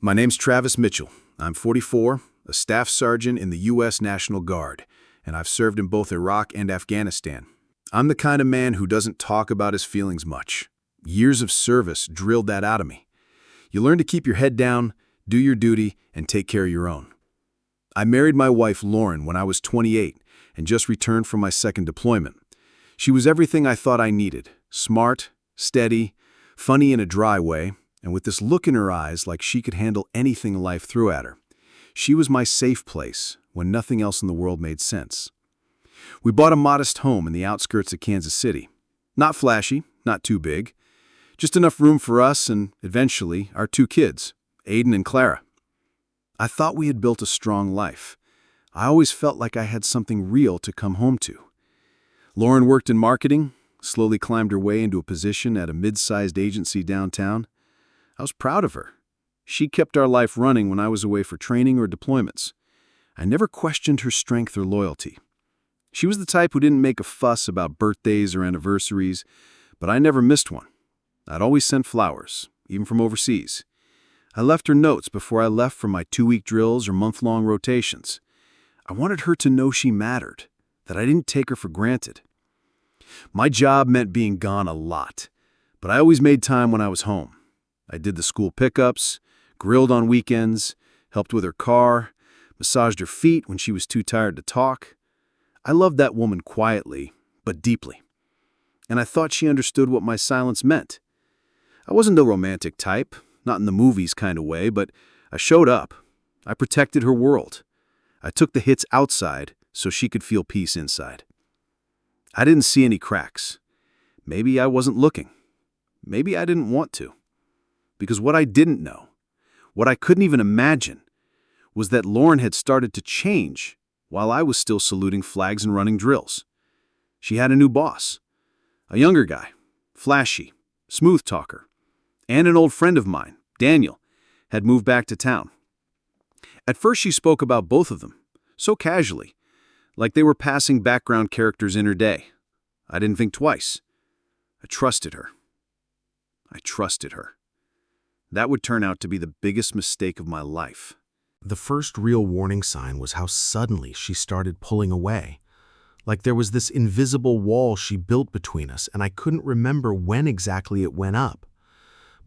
My name's Travis Mitchell. I'm 44, a staff sergeant in the U.S. National Guard, and I've served in both Iraq and Afghanistan. I'm the kind of man who doesn't talk about his feelings much. Years of service drilled that out of me. You learn to keep your head down, do your duty, and take care of your own. I married my wife, Lauren, when I was 28 and just returned from my second deployment. She was everything I thought I needed: smart, steady, funny in a dry way, and with this look in her eyes like she could handle anything life threw at her. She was my safe place when nothing else in the world made sense. We bought a modest home in the outskirts of Kansas City. Not flashy, not too big. Just enough room for us and, eventually, our 2 kids, Aiden and Clara. I thought we had built a strong life. I always felt like I had something real to come home to. Lauren worked in marketing, slowly climbed her way into a position at a mid-sized agency downtown. I was proud of her. She kept our life running when I was away for training or deployments. I never questioned her strength or loyalty. She was the type who didn't make a fuss about birthdays or anniversaries, but I never missed one. I'd always send flowers, even from overseas. I left her notes before I left for my 2-week drills or month-long rotations. I wanted her to know she mattered, that I didn't take her for granted. My job meant being gone a lot, but I always made time when I was home. I did the school pickups, grilled on weekends, helped with her car, massaged her feet when she was too tired to talk. I loved that woman quietly, but deeply. And I thought she understood what my silence meant. I wasn't a romantic type, not in the movies kind of way, but I showed up. I protected her world. I took the hits outside so she could feel peace inside. I didn't see any cracks. Maybe I wasn't looking. Maybe I didn't want to. Because what I didn't know, what I couldn't even imagine, was that Lauren had started to change while I was still saluting flags and running drills. She had a new boss, a younger guy, flashy, smooth talker, and an old friend of mine, Daniel, had moved back to town. At first she spoke about both of them, so casually, like they were passing background characters in her day. I didn't think twice. I trusted her. I trusted her. That would turn out to be the biggest mistake of my life. The first real warning sign was how suddenly she started pulling away. Like there was this invisible wall she built between us, and I couldn't remember when exactly it went up.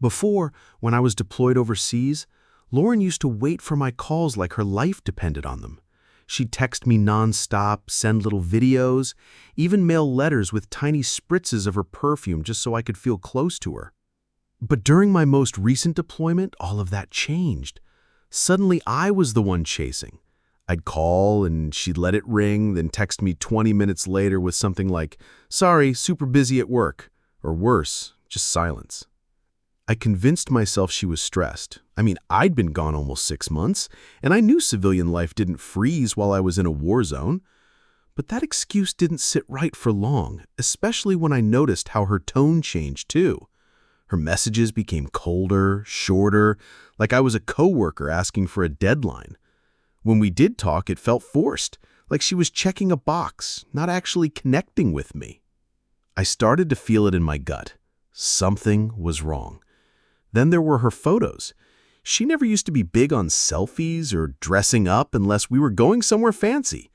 Before, when I was deployed overseas, Lauren used to wait for my calls like her life depended on them. She'd text me nonstop, send little videos, even mail letters with tiny spritzes of her perfume just so I could feel close to her. But during my most recent deployment, all of that changed. Suddenly, I was the one chasing. I'd call and she'd let it ring, then text me 20 minutes later with something like, "Sorry, super busy at work," or worse, just silence. I convinced myself she was stressed. I mean, I'd been gone almost 6 months, and I knew civilian life didn't freeze while I was in a war zone. But that excuse didn't sit right for long, especially when I noticed how her tone changed too. Her messages became colder, shorter, like I was a coworker asking for a deadline. When we did talk, it felt forced, like she was checking a box, not actually connecting with me. I started to feel it in my gut. Something was wrong. Then there were her photos. She never used to be big on selfies or dressing up unless we were going somewhere fancy.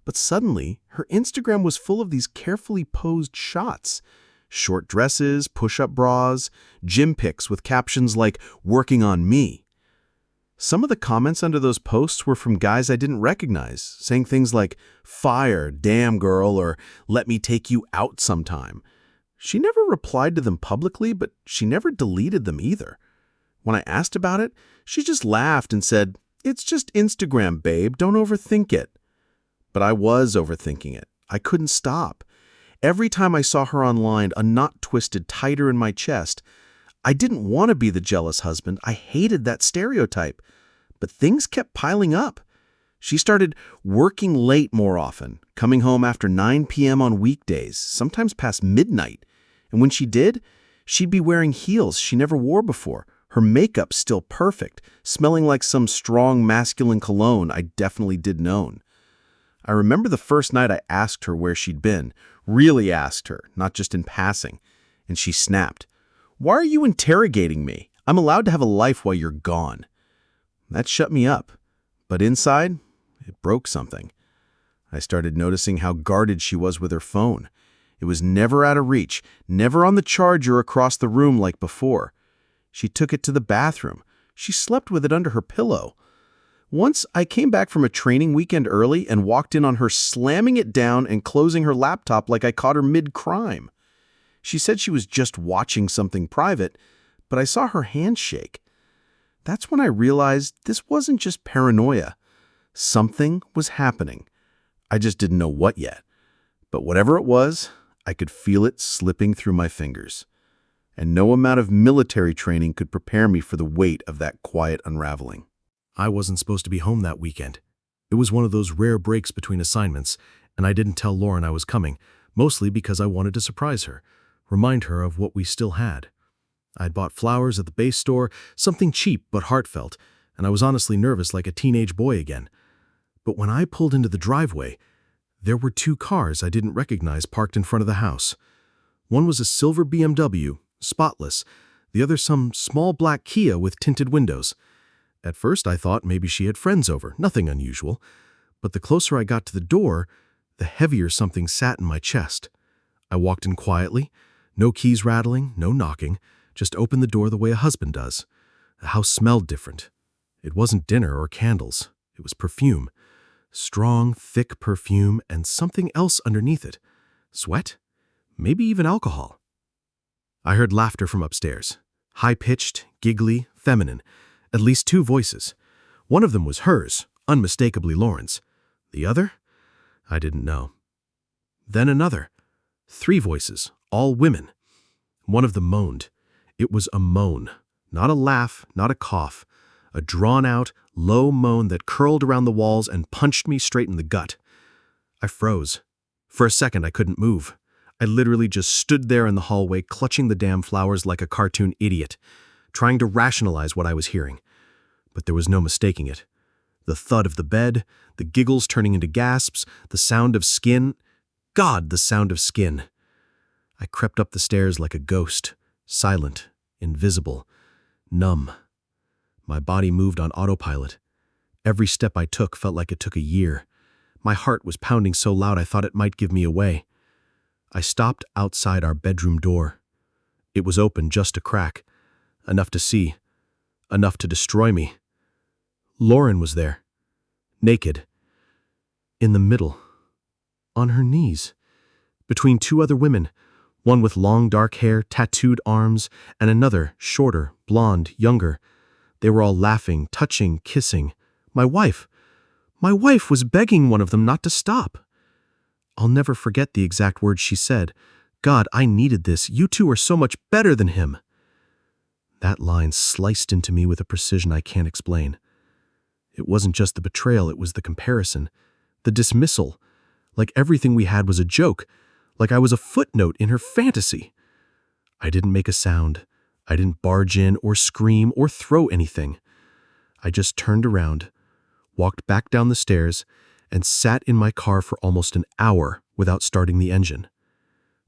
But suddenly, her Instagram was full of these carefully posed shots. Short dresses, push-up bras, gym pics with captions like, "working on me." Some of the comments under those posts were from guys I didn't recognize, saying things like, "Fire, damn girl," or "let me take you out sometime." She never replied to them publicly, but she never deleted them either. When I asked about it, she just laughed and said, "It's just Instagram, babe, don't overthink it." But I was overthinking it. I couldn't stop. Every time I saw her online, a knot twisted tighter in my chest. I didn't want to be the jealous husband. I hated that stereotype. But things kept piling up. She started working late more often, coming home after 9 p.m. on weekdays, sometimes past midnight. And when she did, she'd be wearing heels she never wore before, her makeup still perfect, smelling like some strong masculine cologne I definitely didn't own. I remember the first night I asked her where she'd been, really asked her, not just in passing, and she snapped, "Why are you interrogating me? I'm allowed to have a life while you're gone." That shut me up. But inside, it broke something. I started noticing how guarded she was with her phone. It was never out of reach, never on the charger across the room like before. She took it to the bathroom. She slept with it under her pillow. Once, I came back from a training weekend early and walked in on her slamming it down and closing her laptop like I caught her mid-crime. She said she was just watching something private, but I saw her hand shake. That's when I realized this wasn't just paranoia. Something was happening. I just didn't know what yet. But whatever it was, I could feel it slipping through my fingers. And no amount of military training could prepare me for the weight of that quiet unraveling. I wasn't supposed to be home that weekend. It was one of those rare breaks between assignments, and I didn't tell Lauren I was coming, mostly because I wanted to surprise her, remind her of what we still had. I'd bought flowers at the base store, something cheap but heartfelt, and I was honestly nervous like a teenage boy again. But when I pulled into the driveway, there were two cars I didn't recognize parked in front of the house. One was a silver BMW, spotless, the other some small black Kia with tinted windows. At first I thought maybe she had friends over, nothing unusual, but the closer I got to the door, the heavier something sat in my chest. I walked in quietly, no keys rattling, no knocking, just opened the door the way a husband does. The house smelled different. It wasn't dinner or candles, it was perfume. Strong, thick perfume and something else underneath it. Sweat? Maybe even alcohol. I heard laughter from upstairs. High-pitched, giggly, feminine. At least two voices. One of them was hers, unmistakably Lauren's. The other? I didn't know. Then another. Three voices, all women. One of them moaned. It was a moan. Not a laugh, not a cough. A drawn-out, low moan that curled around the walls and punched me straight in the gut. I froze. For a second, I couldn't move. I literally just stood there in the hallway, clutching the damn flowers like a cartoon idiot, trying to rationalize what I was hearing. But there was no mistaking it. The thud of the bed, the giggles turning into gasps, the sound of skin. God, the sound of skin. I crept up the stairs like a ghost, silent, invisible, numb. My body moved on autopilot. Every step I took felt like it took a year. My heart was pounding so loud I thought it might give me away. I stopped outside our bedroom door. It was open just a crack, enough to see, enough to destroy me. Lauren was there, naked, in the middle, on her knees, between two other women, one with long dark hair, tattooed arms, and another, shorter, blonde, younger. They were all laughing, touching, kissing. My wife was begging one of them not to stop. I'll never forget the exact words she said. God, I needed this. You two are so much better than him. That line sliced into me with a precision I can't explain. It wasn't just the betrayal, it was the comparison, the dismissal, like everything we had was a joke, like I was a footnote in her fantasy. I didn't make a sound. I didn't barge in or scream or throw anything. I just turned around, walked back down the stairs, and sat in my car for almost an hour without starting the engine.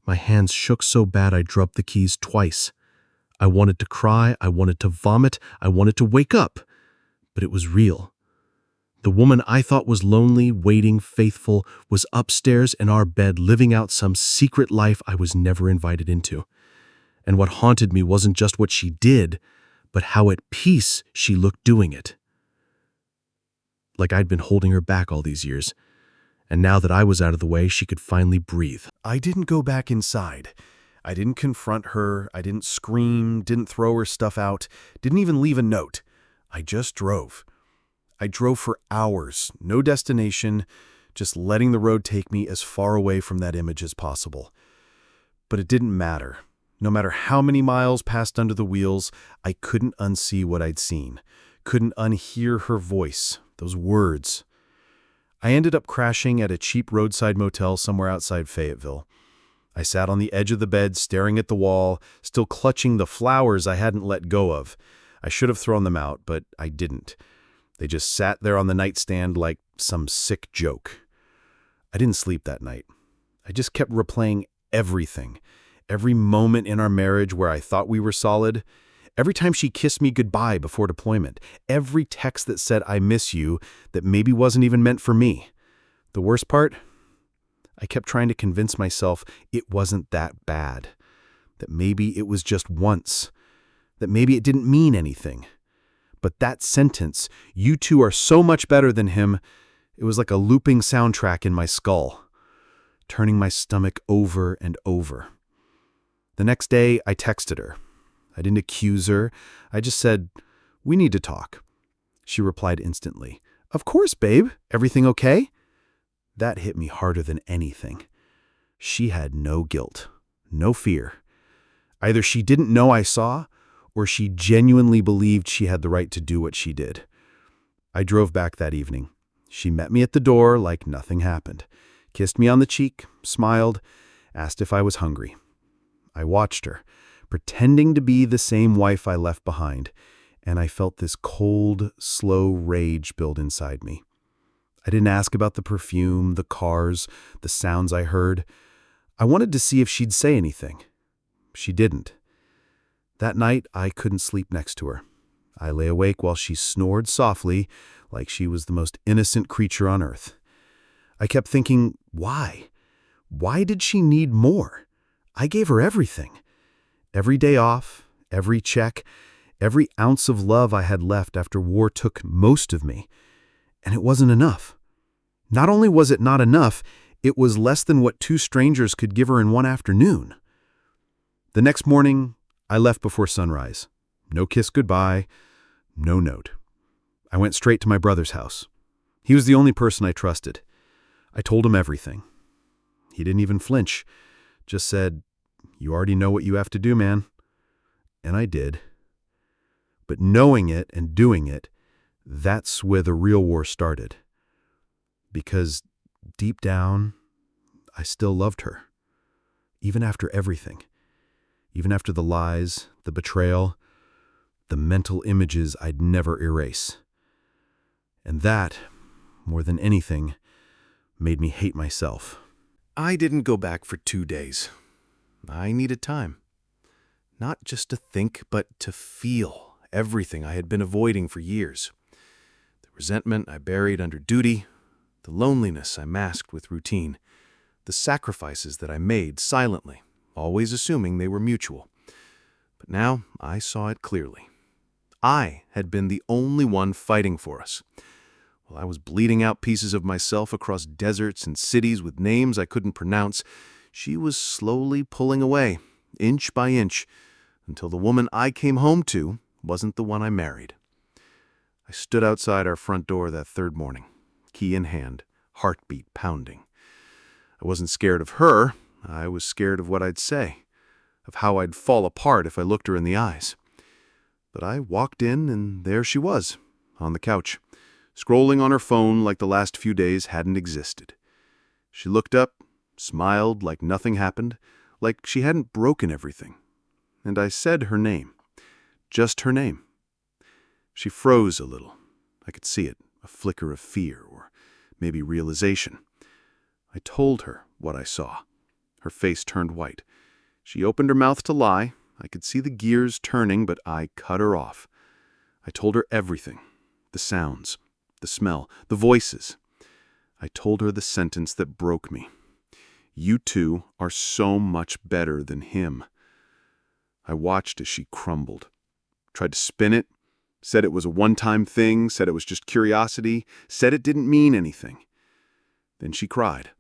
My hands shook so bad I dropped the keys twice. I wanted to cry, I wanted to vomit, I wanted to wake up. But it was real. The woman I thought was lonely, waiting, faithful, was upstairs in our bed living out some secret life I was never invited into. And what haunted me wasn't just what she did, but how at peace she looked doing it. Like I'd been holding her back all these years, and now that I was out of the way, she could finally breathe. I didn't go back inside. I didn't confront her, I didn't scream, didn't throw her stuff out, didn't even leave a note. I just drove. I drove for hours, no destination, just letting the road take me as far away from that image as possible. But it didn't matter. No matter how many miles passed under the wheels, I couldn't unsee what I'd seen, couldn't unhear her voice, those words. I ended up crashing at a cheap roadside motel somewhere outside Fayetteville. I sat on the edge of the bed staring at the wall, still clutching the flowers I hadn't let go of. I should have thrown them out, but I didn't. They just sat there on the nightstand like some sick joke. I didn't sleep that night. I just kept replaying everything. Every moment in our marriage where I thought we were solid. Every time she kissed me goodbye before deployment. Every text that said, "I miss you," that maybe wasn't even meant for me. The worst part? I kept trying to convince myself it wasn't that bad. That maybe it was just once. That maybe it didn't mean anything. But that sentence, "You two are so much better than him," it was like a looping soundtrack in my skull, turning my stomach over and over. The next day, I texted her. I didn't accuse her. I just said, "We need to talk." She replied instantly, "Of course, babe. Everything okay?" That hit me harder than anything. She had no guilt, no fear. Either she didn't know I saw, or she genuinely believed she had the right to do what she did. I drove back that evening. She met me at the door like nothing happened, kissed me on the cheek, smiled, asked if I was hungry. I watched her, pretending to be the same wife I left behind, and I felt this cold, slow rage build inside me. I didn't ask about the perfume, the cars, the sounds I heard. I wanted to see if she'd say anything. She didn't. That night, I couldn't sleep next to her. I lay awake while she snored softly, like she was the most innocent creature on earth. I kept thinking, why? Why did she need more? I gave her everything. Every day off, every check, every ounce of love I had left after war took most of me. And it wasn't enough. Not only was it not enough, it was less than what two strangers could give her in one afternoon. The next morning, I left before sunrise. No kiss goodbye, no note. I went straight to my brother's house. He was the only person I trusted. I told him everything. He didn't even flinch, just said, "You already know what you have to do, man." And I did. But knowing it and doing it, that's where the real war started. Because deep down, I still loved her. Even after everything. Even after the lies, the betrayal, the mental images I'd never erase. And that, more than anything, made me hate myself. I didn't go back for 2 days. I needed time. Not just to think, but to feel everything I had been avoiding for years. The resentment I buried under duty, the loneliness I masked with routine, the sacrifices that I made silently, always assuming they were mutual. But now I saw it clearly. I had been the only one fighting for us. While I was bleeding out pieces of myself across deserts and cities with names I couldn't pronounce, she was slowly pulling away, inch by inch, until the woman I came home to wasn't the one I married. I stood outside our front door that third morning, key in hand, heartbeat pounding. I wasn't scared of her. I was scared of what I'd say, of how I'd fall apart if I looked her in the eyes. But I walked in, and there she was, on the couch, scrolling on her phone like the last few days hadn't existed. She looked up, smiled like nothing happened, like she hadn't broken everything. And I said her name. Just her name. She froze a little. I could see it, a flicker of fear, or maybe realization. I told her what I saw. Her face turned white. She opened her mouth to lie. I could see the gears turning, but I cut her off. I told her everything. The sounds, the smell, the voices. I told her the sentence that broke me. "You two are so much better than him." I watched as she crumbled. Tried to spin it. Said it was a one-time thing. Said it was just curiosity. Said it didn't mean anything. Then she cried.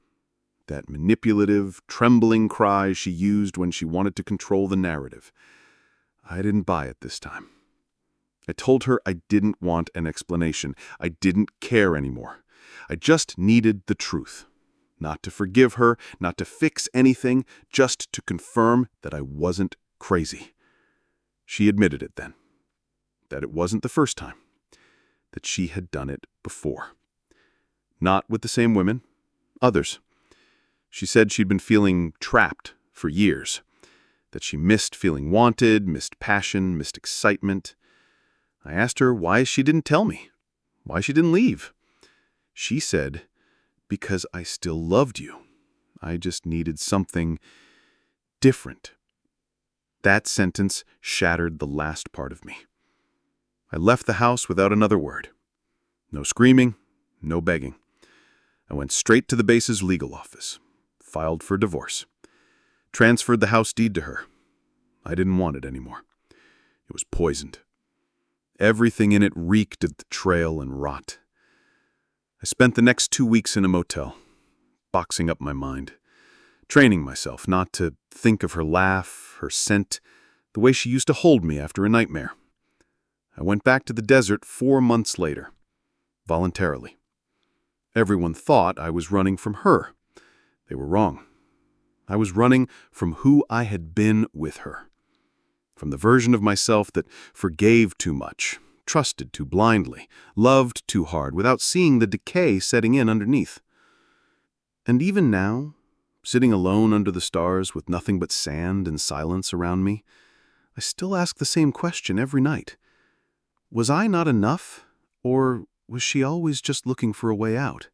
That manipulative, trembling cry she used when she wanted to control the narrative. I didn't buy it this time. I told her I didn't want an explanation. I didn't care anymore. I just needed the truth. Not to forgive her, not to fix anything, just to confirm that I wasn't crazy. She admitted it then. That it wasn't the first time. That she had done it before. Not with the same women, others. She said she'd been feeling trapped for years, that she missed feeling wanted, missed passion, missed excitement. I asked her why she didn't tell me, why she didn't leave. She said, "Because I still loved you. I just needed something different." That sentence shattered the last part of me. I left the house without another word. No screaming, no begging. I went straight to the base's legal office, filed for divorce, transferred the house deed to her. I didn't want it anymore. It was poisoned. Everything in it reeked of betrayal and rot. I spent the next 2 weeks in a motel, boxing up my mind, training myself not to think of her laugh, her scent, the way she used to hold me after a nightmare. I went back to the desert 4 months later, voluntarily. Everyone thought I was running from her. They were wrong. I was running from who I had been with her, from the version of myself that forgave too much, trusted too blindly, loved too hard without seeing the decay setting in underneath. And even now, sitting alone under the stars with nothing but sand and silence around me, I still ask the same question every night. Was I not enough, or was she always just looking for a way out?